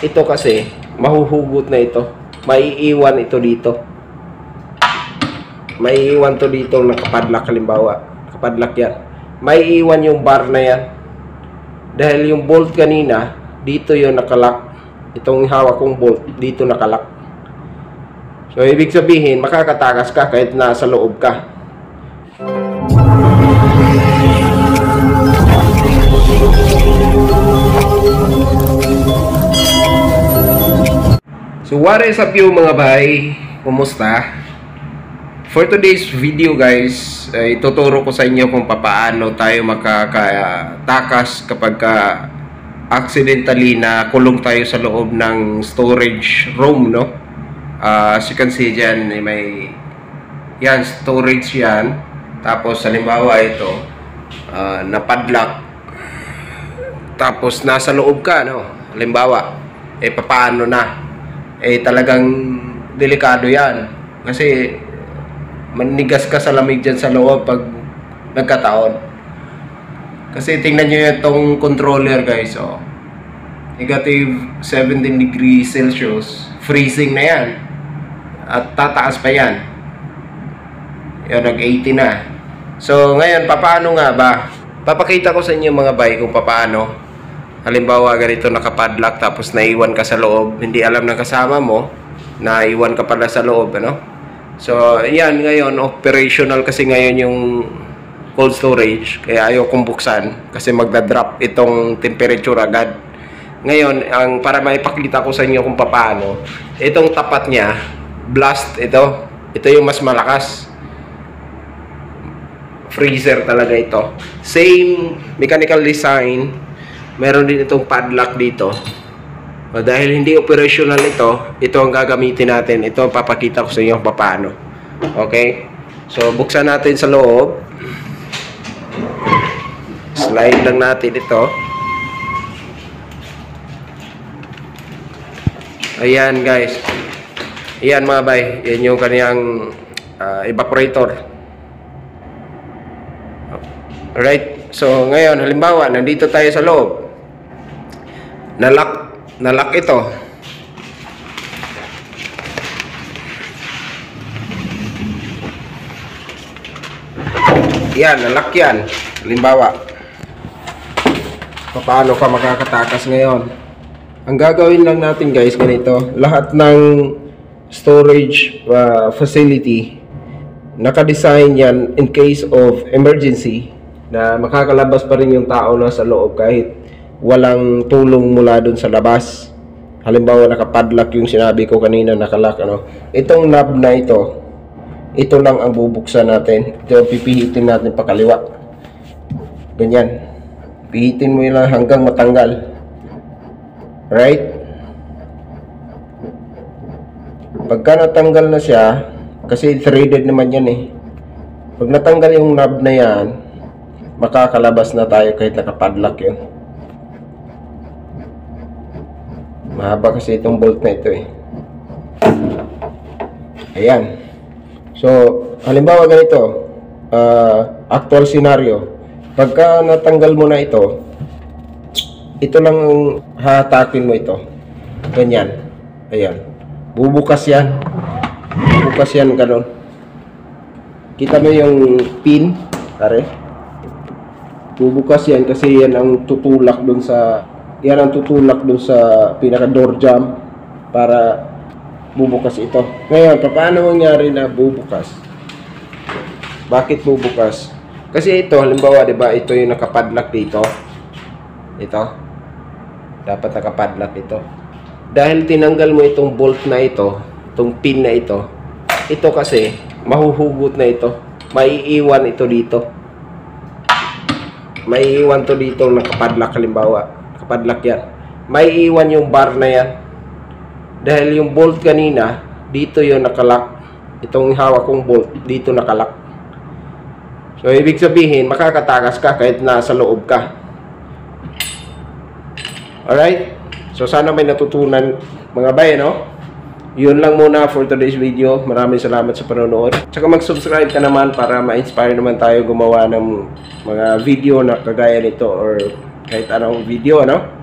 Ito kasi, mahuhugot na ito. Maiiwan ito dito. Maiiwan to dito nakapadlock halimbawa. Nakapadlock yan. Maiiwan yung bar na yan. Dahil yung bolt kanina, dito yung nakalock. Itong hawak kong bolt, dito nakalock. So, ibig sabihin, makakatakas ka kahit nasa loob ka. So, what is up you mga bay? Kumusta? For today's video guys, ituturo ko sa inyo kung paano tayo makakatakas kapag accidentally na kulong tayo sa loob ng storage room, no? As you can see dyan, may yan, storage yan. Tapos halimbawa ito, napadlock. Tapos nasa loob ka, no? Halimbawa, papaano na? Talagang delikado yan. Kasi manigas ka sa lamig dyan sa loob pag nagkataon. Kasi tingnan nyo itong controller guys, oh. Negative 17 degrees Celsius. Freezing na yan. At tataas pa yan. Yan, nag-80 na. So, ngayon, papaano nga ba? Papakita ko sa inyo mga bay kung papaano. Halimbawa, ganito nakapadlock tapos naiwan ka sa loob. Hindi alam ng kasama mo, naiwan ka pala sa loob, ano? So, yan, ngayon, operational kasi ngayon yung cold storage. Kaya ayaw kong buksan kasi magdadrop itong temperature agad. Ngayon, para maipakita ko sa inyo kung paano, itong tapat niya, blast ito. Ito yung mas malakas. Freezer talaga ito. Same mechanical design. Meron din itong padlock dito. Dahil hindi operational ito ang gagamitin natin. Ito ang papakita ko sa inyo kung paano. Okay? So, buksan natin sa loob. Slide lang natin ito. Ayan guys. Ayan mga bay. Yan yung kaniyang evaporator. Alright. So, ngayon, halimbawa, nandito tayo sa loob. Nalock ito. Yan, nalock yan. Halimbawa. Paano ka makakatakas ngayon? Ang gagawin lang natin guys, ganito. Lahat ng storage facility, naka-design yan in case of emergency na makakalabas pa rin yung tao na sa loob kahit walang tulong mula dun sa labas. Halimbawa nakapadlock yung sinabi ko kanina, nakalock, ano. Itong knob na ito lang ang bubuksan natin. Ito pipihitin natin pakaliwa. Ganyan. Pihitin mo lang hanggang matanggal. Right? Pagka natanggal na siya, kasi threaded naman yan eh. Pag natanggal yung knob na yan, makakalabas na tayo kahit nakapadlock yun. Mahaba kasi itong bolt na ito eh. Ayan. So, halimbawa ganito, actual scenario. Pagka natanggal mo na ito lang hahatakin mo ito. Ganyan. Ayan. Bubukas yan. Bubukas yan ganun. Kita mo yung pin, pare. Bubukas yan kasi yan ang tutulak dun sa pinaka door jamb para bubukas ito. Ngayon, paano mangyari na bubukas? Bakit bubukas? Kasi ito, halimbawa, 'di ba, ito yung nakapadlock dito. Ito. Dapat nakapadlock ito. Dahil tinanggal mo itong bolt na ito, itong pin na ito kasi mahuhugot na ito. Maiiwan ito dito. Maiiwan to dito nakapadlock halimbawa. Nakapadlock yan. Maiiwan yung bar na yan. Dahil yung bolt kanina, dito yung nakalock. Itong hawak kong bolt, dito nakalock. So, ibig sabihin, makakatakas ka kahit nasa loob ka. Alright? So, sana may natutunan mga bay, no? Yun lang muna for today's video. Maraming salamat sa panonood. Tsaka mag-subscribe ka naman para ma-inspire naman tayo gumawa ng mga video na kagaya nito or kahit anong video, no?